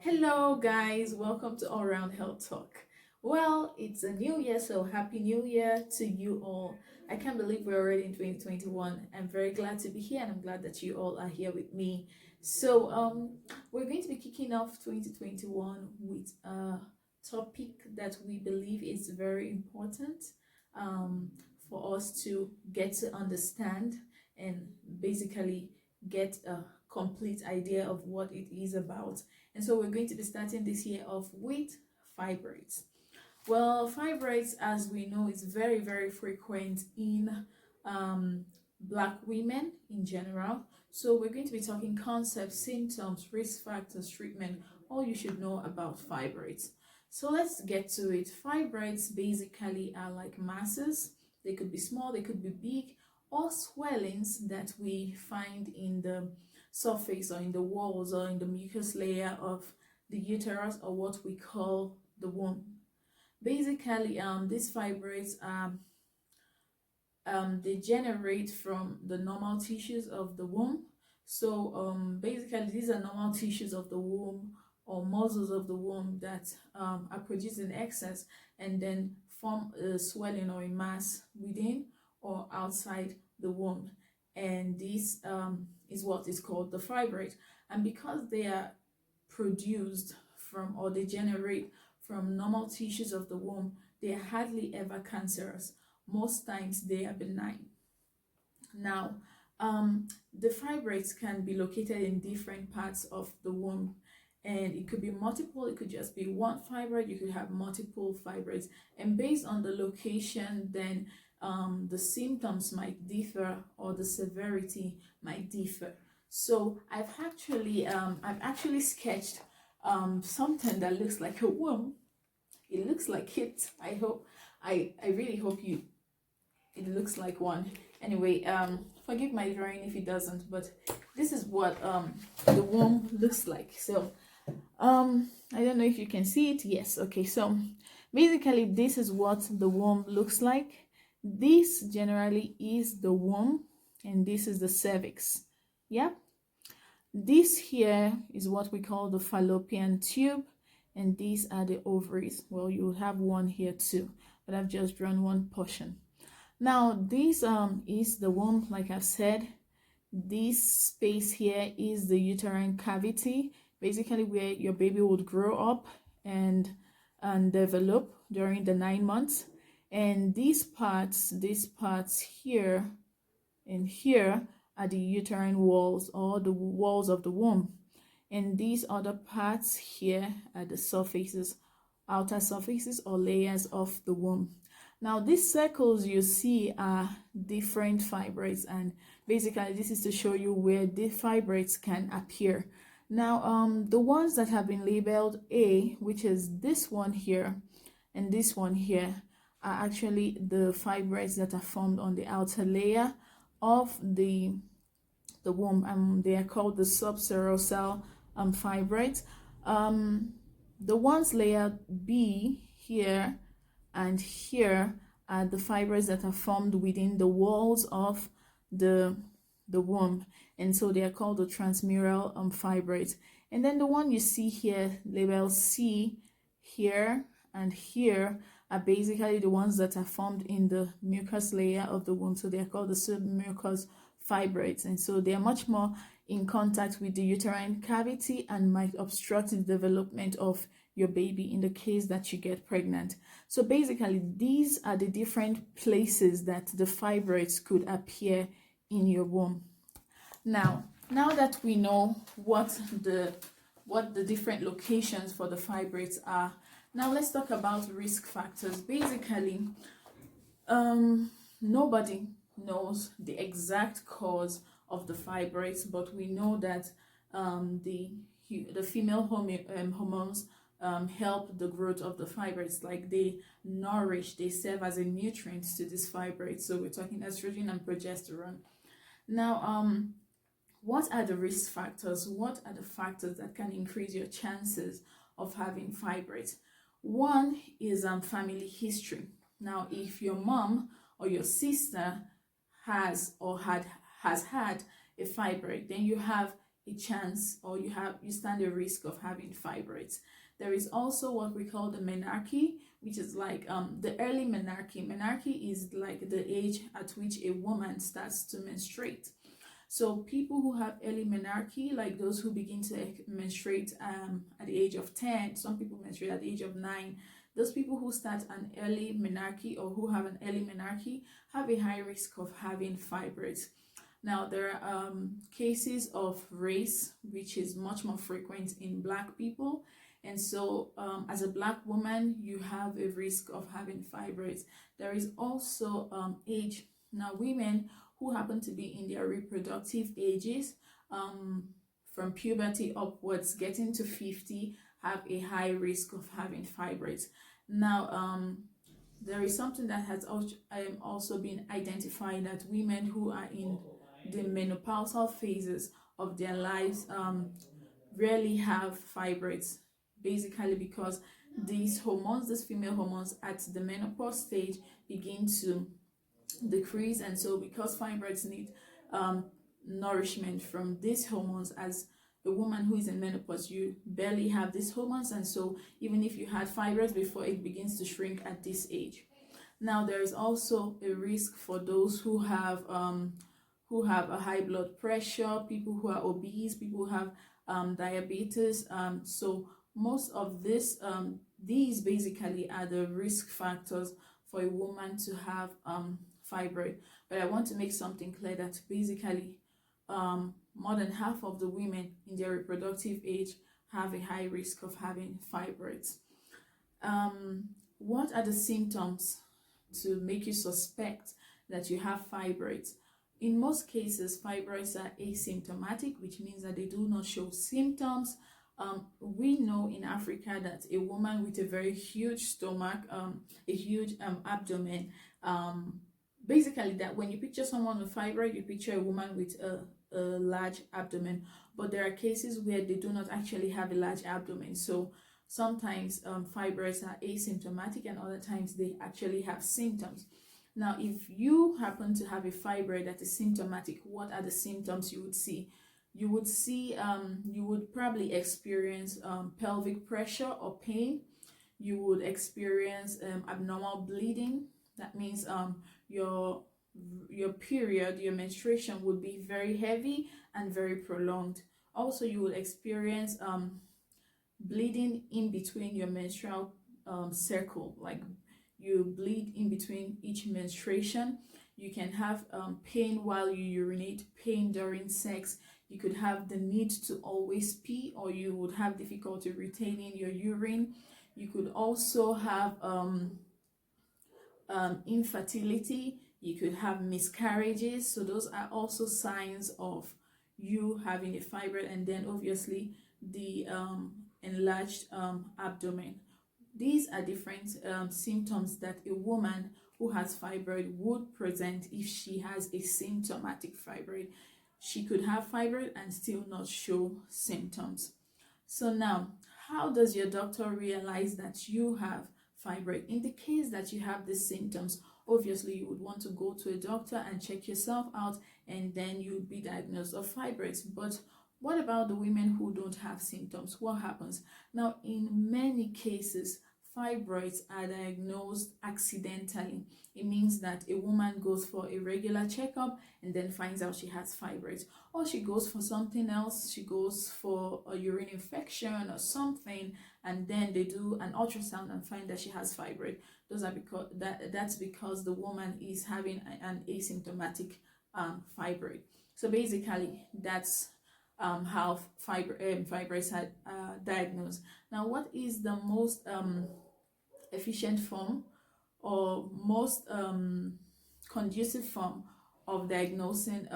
Hello, guys, welcome to All Round Health Talk. Well, it's a new year, so happy new year to you all. I can't believe we're already in 2021. I'm very glad to be here and I'm glad that you all are here with me. So, we're going to be kicking off 2021 with a topic that we believe is very important um, for us to get to understand and basically get a complete idea of what it is about. And so we're going to be starting this year off with fibroids. Well, fibroids, as we know, is very, very frequent in Black women in general. So we're going to be talking concepts, symptoms, risk factors, treatment, all you should know about fibroids. So let's get to it. Fibroids basically are like masses. They could be small, they could be big, or swellings that we find in the surface or in the walls or in the mucus layer of the uterus, or what we call the womb. Basically, these fibroids they generate from the normal tissues of the womb. So basically, these are normal tissues of the womb or muscles of the womb that are produced in excess and then form a swelling or a mass within or outside the womb. And this is what is called the fibroid. And because they are produced from, or they generate from normal tissues of the womb, they are hardly ever cancerous. Most times they are benign. Now, the fibroids can be located in different parts of the womb, and it could be multiple, it could just be one fibroid, you could have multiple fibroids, and based on the location, then the symptoms might differ or the severity might differ. So I've actually sketched something that looks like a womb. It looks like it. I really hope it looks like one. Anyway, forgive my drawing if it doesn't, but this is what the womb looks like. So I don't know if you can see it. Yes, okay. So basically this is what the womb looks like. This generally is the womb, and this is the cervix. Yeah, this here is what we call the fallopian tube, and these are the ovaries. Well, you have one here too, but I've just drawn one portion. Now this is the womb. Like I've said, this space here is the uterine cavity, basically where your baby would grow up and develop during the 9 months. And these parts here and here are the uterine walls, or the walls of the womb. And these other parts here are the surfaces, outer surfaces or layers of the womb. Now these circles you see are different fibroids, and basically this is to show you where the fibroids can appear. Now the ones that have been labeled A, which is this one here and this one here, are actually the fibroids that are formed on the outer layer of the womb, and they are called the subserosal fibroids. The ones layer B here and here are the fibroids that are formed within the walls of the womb, and so they are called the transmural fibroids. And then the one you see here labeled C here and here are basically the ones that are formed in the mucus layer of the womb, so they are called the submucous fibroids, and so they are much more in contact with the uterine cavity and might obstruct the development of your baby in the case that you get pregnant. So basically these are the different places that the fibroids could appear in your womb. Now that we know what the different locations for the fibroids are, now let's talk about risk factors. Basically, nobody knows the exact cause of the fibroids, but we know that the female hormones help the growth of the fibroids. Like they serve as a nutrient to these fibroids. So we're talking estrogen and progesterone. Now what are the risk factors? What are the factors that can increase your chances of having fibroids? One is family history. Now if your mom or your sister has had a fibroid, then you have a chance, or you stand a risk of having fibroids. There is also what we call the menarche, which is like the early menarche. Menarche is like the age at which a woman starts to menstruate. So people who have early menarche, like those who begin to menstruate at the age of 10, some people menstruate at the age of 9, those people who start an early menarche or who have an early menarche have a high risk of having fibroids. Now, there are cases of race, which is much more frequent in Black people. And so, as a Black woman, you have a risk of having fibroids. There is also age. Now, women who happen to be in their reproductive ages, from puberty upwards, getting to 50, have a high risk of having fibroids. Now, there is something that has also been identified, that women who are in the menopausal phases of their lives rarely have fibroids, basically because these hormones, these female hormones at the menopause stage, begin to decrease. And so because fibroids need nourishment from these hormones, as a woman who is in menopause, you barely have these hormones, and so even if you had fibroids before, it begins to shrink at this age. Now, there is also a risk for those who have a high blood pressure, people who are obese, people who have diabetes. So most of these basically are the risk factors for a woman to have fibroid. But I want to make something clear, that basically more than half of the women in their reproductive age have a high risk of having fibroids. What are the symptoms to make you suspect that you have fibroids? In most cases, fibroids are asymptomatic, which means that they do not show symptoms. We know in Africa that a woman with a very huge stomach, a huge abdomen, basically that when you picture someone with fibroid, you picture a woman with a large abdomen. But there are cases where they do not actually have a large abdomen. So sometimes fibroids are asymptomatic, and other times they actually have symptoms. Now, if you happen to have a fibroid that is symptomatic, what are the symptoms you would see? You would probably experience pelvic pressure or pain. You would experience abnormal bleeding. That means your period, your menstruation would be very heavy and very prolonged. Also, you will experience bleeding in between your menstrual cycle, like you bleed in between each menstruation. You can have pain while you urinate, pain during sex. You could have the need to always pee, or you would have difficulty retaining your urine. You could also have infertility. You could have miscarriages. So those are also signs of you having a fibroid. And then obviously the enlarged abdomen. These are different symptoms that a woman who has fibroid would present if she has a symptomatic fibroid. She could have fibroid and still not show symptoms. So now, how does your doctor realize that you have fibroid? In the case that you have these symptoms, obviously you would want to go to a doctor and check yourself out, and then you would be diagnosed of fibroids. But what about the women who don't have symptoms? What happens? Now, in many cases, fibroids are diagnosed accidentally. It means that a woman goes for a regular checkup and then finds out she has fibroids, or she goes for something else. She goes for a urine infection or something, and then they do an ultrasound and find that she has fibroid. That's because the woman is having an asymptomatic fibroid. So basically, that's how fibroids are diagnosed. Now, what is the most efficient form or most conducive form of diagnosing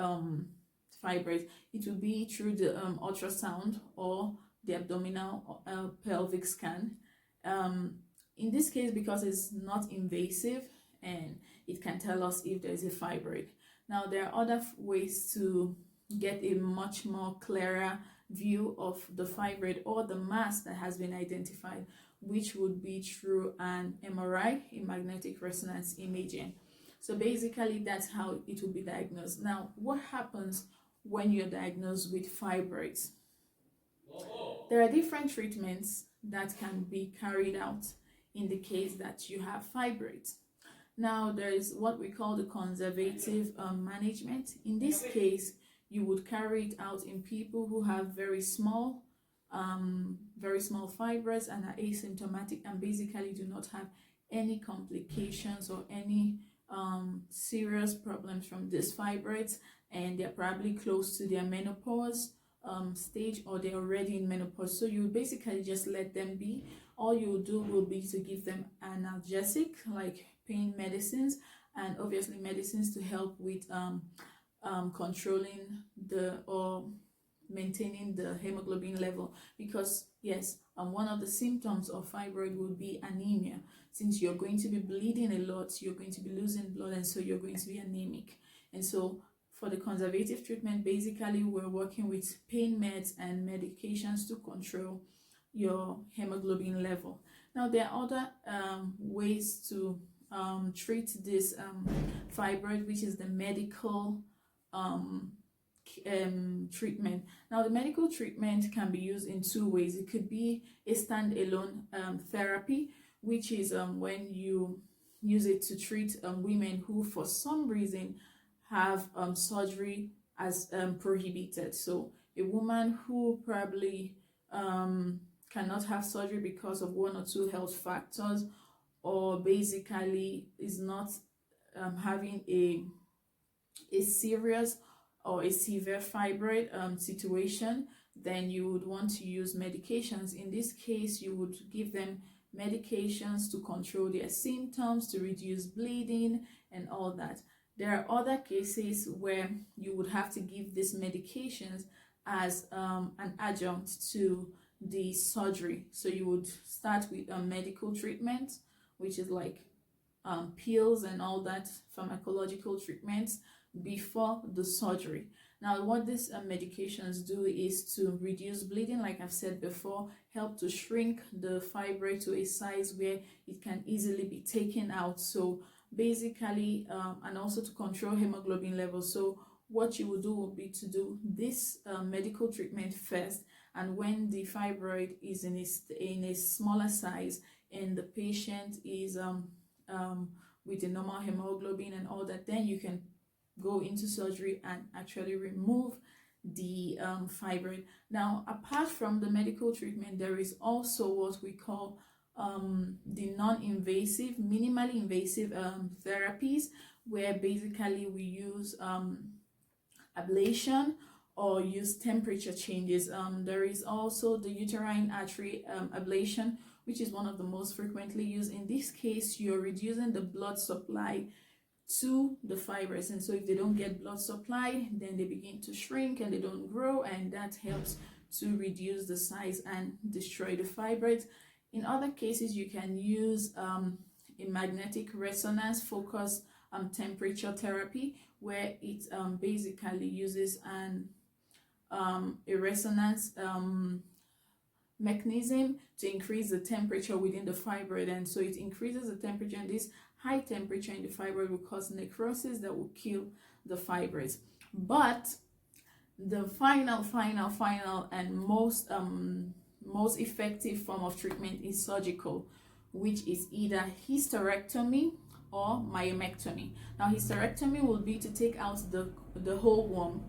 fibroids? It will be through the ultrasound or the abdominal pelvic scan. In this case, because it's not invasive and it can tell us if there is a fibroid. Now, there are other ways to get a much more clearer view of the fibroid or the mass that has been identified, which would be through an MRI, a magnetic resonance imaging. So basically, that's how it will be diagnosed. Now, what happens when you're diagnosed with fibroids. There are different treatments that can be carried out in the case that you have fibroids. Now, there is what we call the conservative management. In this case, you would carry it out in people who have very small fibroids and are asymptomatic and basically do not have any complications or any serious problems from these fibroids, and they're probably close to their menopause stage, or they're already in menopause. So you basically just let them be. All you do will be to give them analgesic like pain medicines, and obviously medicines to help with controlling or maintaining the hemoglobin level, because yes, one of the symptoms of fibroid would be anemia. Since you're going to be bleeding a lot, you're going to be losing blood, and so you're going to be anemic. And so for the conservative treatment, basically we're working with pain meds and medications to control your hemoglobin level. Now, there are other ways to treat this fibroid, which is the medical treatment. Now, the medical treatment can be used in two ways. It could be a standalone therapy, which is when you use it to treat women who for some reason have surgery as prohibited. So a woman who probably cannot have surgery because of one or two health factors, or basically is not having a serious or a severe fibroid situation, then you would want to use medications. In this case, you would give them medications to control their symptoms, to reduce bleeding and all that. There are other cases where you would have to give these medications as an adjunct to the surgery. So you would start with a medical treatment, which is like pills and all that, pharmacological treatments before the surgery. Now, what these medications do is to reduce bleeding, like I've said before, help to shrink the fibroid to a size where it can easily be taken out. So basically, and also to control hemoglobin levels. So what you will do will be to do this medical treatment first, and when the fibroid is in a smaller size and the patient is with a normal hemoglobin and all that, then you can go into surgery and actually remove the fibroid. Now, apart from the medical treatment, there is also what we call the non-invasive, minimally invasive therapies, where basically we use ablation or use temperature changes. There is also the uterine artery ablation, which is one of the most frequently used. In this case, you're reducing the blood supply to the fibers, and so if they don't get blood supply, then they begin to shrink and they don't grow, and that helps to reduce the size and destroy the fibroids. In other cases, you can use a magnetic resonance focused temperature therapy, where it basically uses a resonance mechanism to increase the temperature within the fibroid, and so it increases the temperature, and this high temperature in the fibroid will cause necrosis that will kill the fibroids. But the final and most effective form of treatment is surgical, which is either hysterectomy or myomectomy. Now, hysterectomy will be to take out the whole worm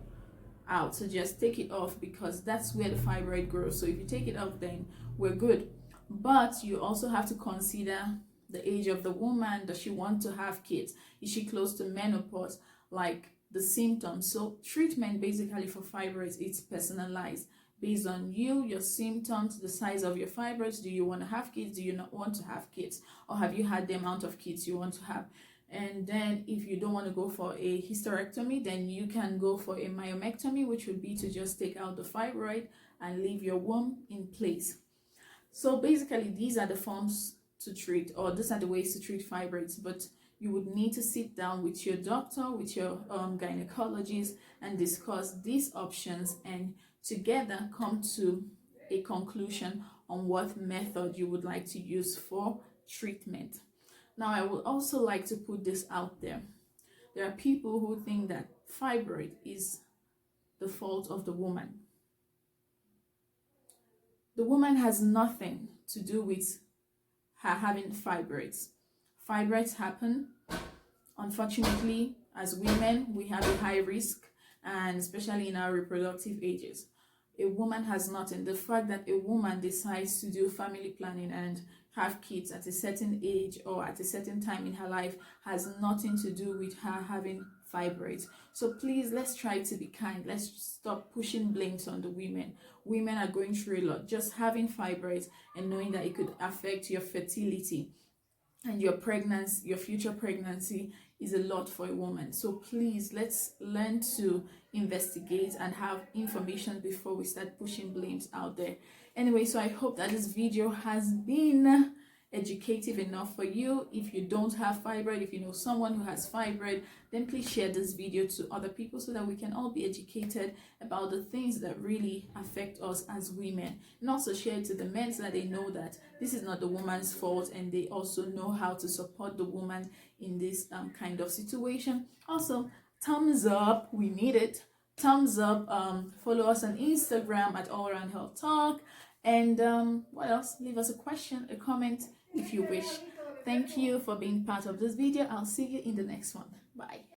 out, so just take it off, because that's where the fibroid grows. So if you take it off, then we're good. But you also have to consider the age of the woman. Does she want to have kids? Is she close to menopause? Like the symptoms. So treatment basically for fibroids, it's personalized based on you, your symptoms, the size of your fibroids. Do you want to have kids? Do you not want to have kids? Or have you had the amount of kids you want to have? And then if you don't want to go for a hysterectomy, then you can go for a myomectomy, which would be to just take out the fibroid and leave your womb in place. So basically, these are the forms to treat, or these are the ways to treat fibroids. But you would need to sit down with your doctor, with your gynecologist, and discuss these options, and together come to a conclusion on what method you would like to use for treatment. Now, I would also like to put this out there. There are people who think that fibroid is the fault of the woman. The woman has nothing to do with her having fibroids. Fibroids happen. Unfortunately, as women, we have a high risk, and especially in our reproductive ages. A woman has nothing. The fact that a woman decides to do family planning and have kids at a certain age or at a certain time in her life has nothing to do with her having fibroids. So please, let's try to be kind. Let's stop pushing blames on the women. Women are going through a lot. Just having fibroids and knowing that it could affect your fertility and your pregnancy, your future pregnancy, is a lot for a woman. So please, let's learn to investigate and have information before we start pushing blames out there. Anyway, so I hope that this video has been educative enough for you. If you don't have fibroid, if you know someone who has fibroid, then please share this video to other people so that we can all be educated about the things that really affect us as women, and also share it to the men so that they know that this is not the woman's fault, and they also know how to support the woman in this kind of situation. Also, thumbs up, we need it. Thumbs up. Follow us on Instagram at All Around Health Talk. And what else? Leave us a question, a comment if you wish. Thank you for being part of this video. I'll see you in the next one. Bye.